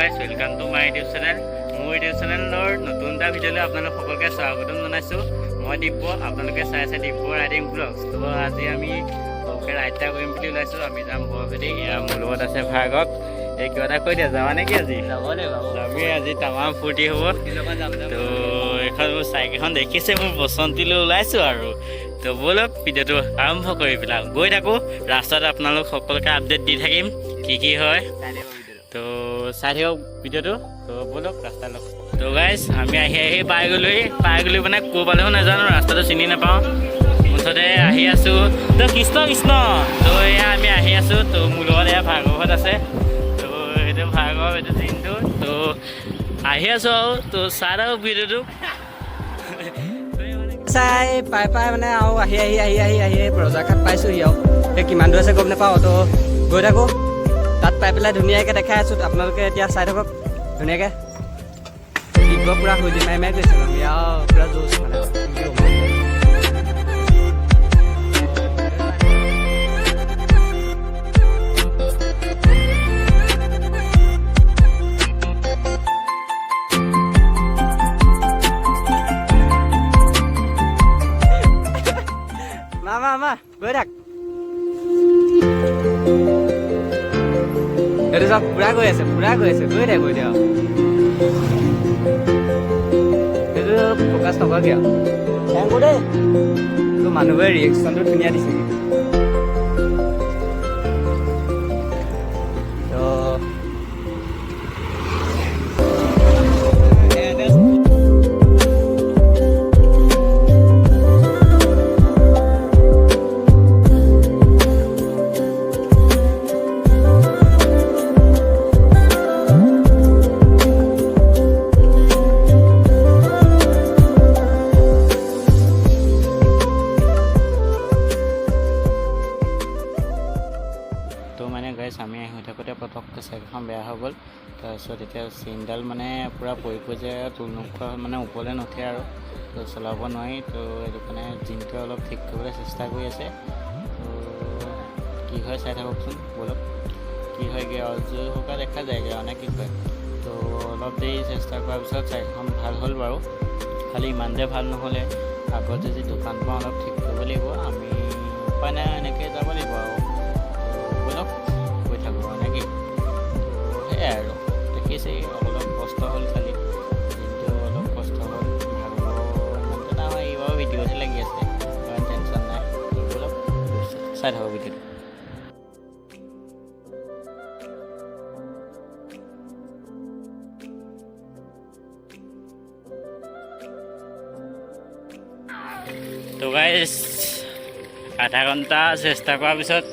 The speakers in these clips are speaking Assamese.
গাইছ welcome to my YouTube channel মোৰ ইউটিউব চেনেলৰ নতুন এটা ভিডিঅ'লৈ আপোনালোক সকলোকে স্বাগতম জনাইছোঁ মই দিব্য আপোনালোকে চাই আছে দিব্য ৰাইডিং ব্লগছ তো আজি আমি সৰুকৈ ৰাইড এটা কৰিম বুলি ওলাইছোঁ আমি যাম বৰভেটি মোৰ লগত আছে ভাৰ্গৱ এই কিবা এটা কৈ দিয়া যাবা নেকি আজি যামেই আজি তামাম ফূৰ্তি হ'ব তো এখন মোৰ চাইকেল এখন দেখিছে মোৰ বসন্তীলৈ ওলাইছোঁ আৰু তো ব'লক ভিডিঅ'টো আৰম্ভ কৰি পেলাওঁ গৈ থাকোঁ ৰাস্তাত আপোনালোক সকলোকে আপডেট দি থাকিম কি হয় তো চাই থাকক ভিডিঅ'টো তো ব'লক ৰাস্তা লওক তো গাইজ আমি আহি পাই গ'লো মানে ক'ৰ পালেও নাজানো ৰাস্তাটো চিনি নাপাওঁ মুঠতে আহি আছোঁ তো কৃষ্ণ তো এয়া আমি আহি আছোঁ তো মোৰ লগত এয়া ভাৰ্গৱত আছে তো এইটো ভাৰ্গৱ এইটো চিনটো তো আহি আছোঁ আৰু তো চাই থাকক ভিডিঅ'টো চাই পাই মানে আৰু আহি ৰজাঘাট পাইছোঁহি আৰু সেই কিমান দূৰ আছে গম নাপাওঁ তো গৈ থাকোঁ তাত পাই পেলাই ধুনীয়াকৈ দেখাই আছোঁ আপোনালোকে এতিয়া চাই থাকক ধুনীয়াকৈ দিব্য পূৰা সুধি মাৰি গৈছিলোঁ আমি আৰু পূৰা জোচ মানে মা গৈ থাক এইটো চব পুৰা গৈ আছে গৈ থাক সেইটো ফ'কাছ নকৰাকৈ আৰু থেংকো দেই তো মানুহবোৰে ৰিয়েকশ্যনটো ধুনীয়া দিছে আমি আহি থাকোঁতে পটককৈ চাইকেলখন বেয়া হৈ গ'ল তাৰপিছত এতিয়া চেইনডাল মানে পূৰা পৰি যে তোল নোখোৱা মানে ওপৰলৈ নুঠে আৰু তো চলাব নোৱাৰি তো সেইটো কাৰণে জিনটোৱে অলপ ঠিক কৰিবলৈ চেষ্টা কৰি আছে তো কি হয় চাই থাককচোন ব'লক কি হয়গৈ আৰু জোৰ শুকা দেখা যায়গৈ মানে কি হয় তো অলপ দেৰি চেষ্টা কৰাৰ পিছত চাইকেলখন ভাল হ'ল বাৰু খালি ইমান যে ভাল নহ'লে আগত যদি দোকানখন অলপ ঠিক কৰিব লাগিব আমি উপায় নাই এনেকৈ যাব লাগিব আৰু ব'লক নেকি সেয়াই আৰু দেখিছে অলপ কষ্ট হ'ল খালি কিন্তু অলপ কষ্ট হ'ল ভাবিব ইমানটো নহয় এইবাৰ ভিডিঅ'তে লাগি আছে ইমান টেনশ্যন নাই অলপ চাই থাকক ভিডিঅ'টো তো গাইজ আধা ঘণ্টা চেষ্টা কৰাৰ পিছত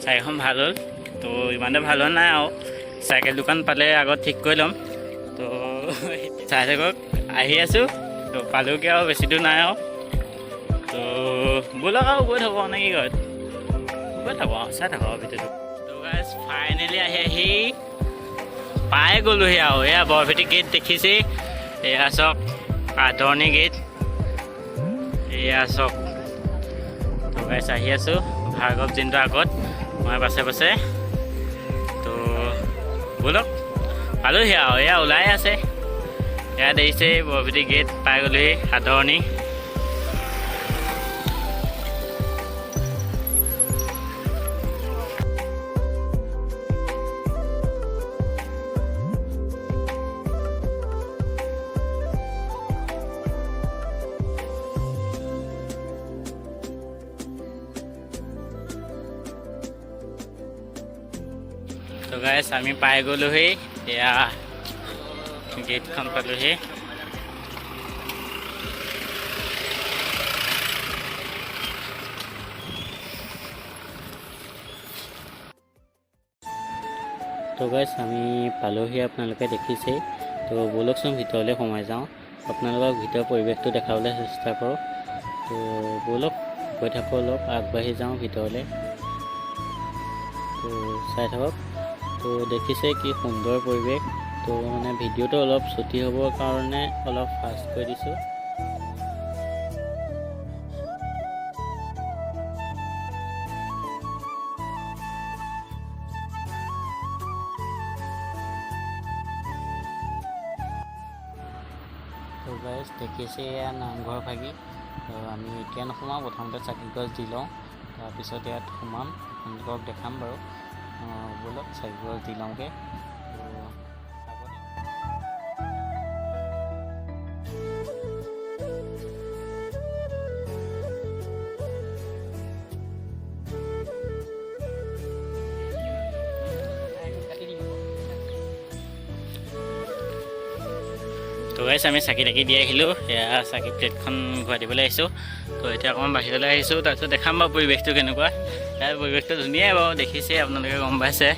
চাইকেলখন ভাল হ'ল তো ইমানে ভাল হোৱা নাই আৰু চাইকেল দোকান পালে আগত ঠিক কৰি ল'ম তো চাই থাকক আহি আছোঁ তো পালোঁগৈ আৰু বেছি দূৰ নাই আৰু তো ব'লক আৰু গৈ থাকোঁ নে কি কয় গৈ থাকোঁ আৰু চাই থাকোঁ আৰু ভিডিঅ'টো তো গাইজ ফাইনেলি আহি পাই গ'লোহি আৰু এয়া বৰভেটি গেট দেখিছেই এয়া চাওক আদৰণি গেট এয়া চাওক তো গাইজ আহি আছোঁ ভাৰ্গৱ দিনটো আগত মই পাছে তো ব'লক পালোহি আৰু এয়া ওলাই আছে এয়া দেখিছে বৰভেটি গেট পাই গ'লোহি আদৰণি তো গাইজ আমি পাই গ'লোহি এয়া গেটখন পালোহি তো গাইজ আমি পালোহি আপোনালোকে দেখিছেই তো ব'লকচোন ভিতৰলৈ সোমাই যাওঁ আপোনালোকক ভিতৰৰ পৰিৱেশটো দেখাবলৈ চেষ্টা কৰোঁ তো ব'লক গৈ থাকোঁ অলপ আগবাঢ়ি যাওঁ ভিতৰলৈ তো চাই থাকক তো দেখিছে কি সুন্দৰ পৰিৱেশ তো মানে ভিডিঅ'টো অলপ ছুটি হ'বৰ কাৰণে অলপ ফাষ্ট কৰি দিছোঁ গাইজ দেখিছে এয়া নামঘৰ ভাগি আমি এতিয়া নোসোমাওঁ প্ৰথমতে চাকি গছ দি লওঁ তাৰপিছত ইয়াত সোমাম আপোনালোকক দেখাম বাৰু ব'লক চাকি গছ দি লওঁগৈ তো গাইছ আমি চাকি তাকি দি আহিলোঁ এয়া চাকি প্লেটখন ঘূৰাই দিবলৈ আহিছোঁ তো এতিয়া অকণমান বাহিৰলৈ আহিছোঁ তাৰপিছত দেখাম বাৰু পৰিৱেশটো কেনেকুৱা ইয়াৰ পৰিৱেশটো ধুনীয়াই বাৰু দেখিছে আপোনালোকে গম পাইছে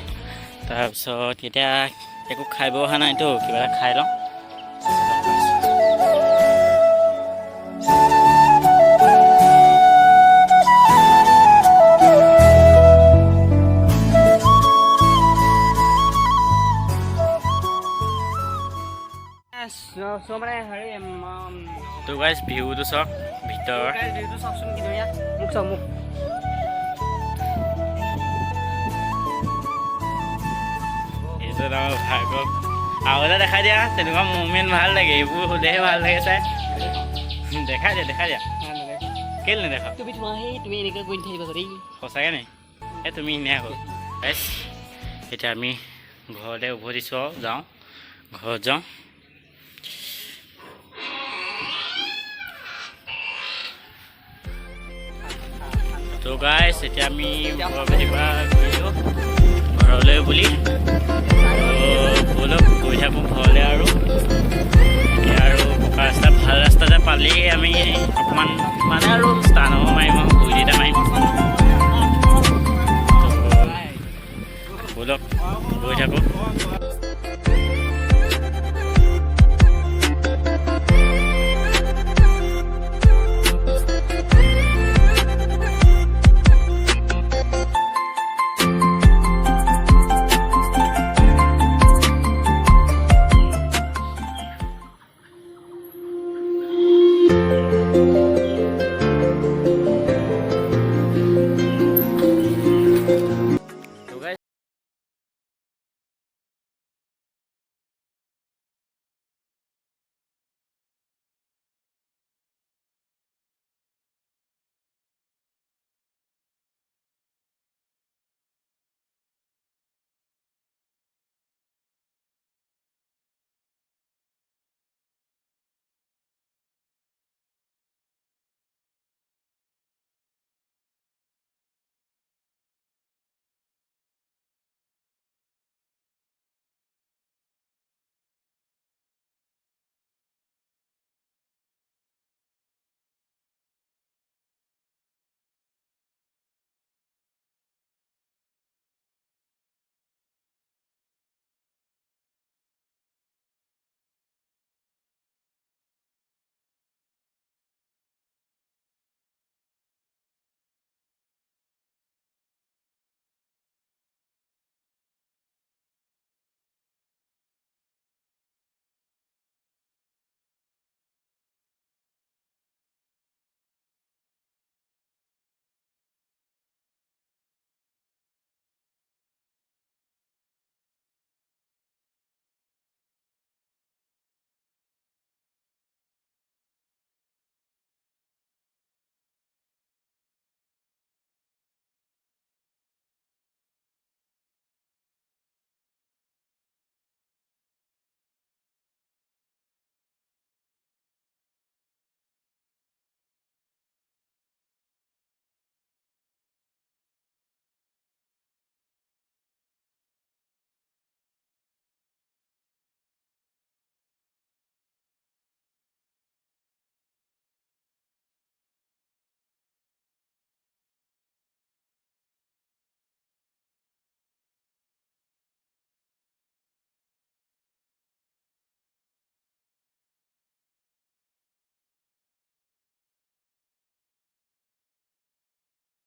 তাৰপিছত এতিয়া একো খাই বৈ অহা নাইতো কিবা এটা খাই লওঁ মানে হেৰি তো গাইছ ভিউটো চাওক ভিতৰৰ ভিউটো চাওকচোন কি ধুনীয়া মোক চাওক মোক এইটো আমাৰ ভাগক আৰু এটা দেখাই দিয়া তেনেকুৱা মুভমেণ্ট ভাল লাগে এইবোৰ হ'লেহে ভাল লাগে চাই দেখাই দিয়া কেলৈ নেদেখা তুমি এনেকৈ গৈ থাকিবা দেই সঁচাকৈ নে এই তুমি এনেই আকৌ গাইছ এতিয়া আমি ঘৰতে উভতিছোঁ আৰু যাওঁ ঘৰত যাওঁ তো গাইছ এতিয়া আমি কৰিলোঁ ঘৰলৈ বুলি ব'লক গৈ থাকোঁ ঘৰলৈ আৰু এতিয়া আৰু পকা ৰাস্তা ভাল ৰাস্তাতে পালেই আমি অকণমান মানে আৰু ষ্টাৰ্ট মাৰিম আৰু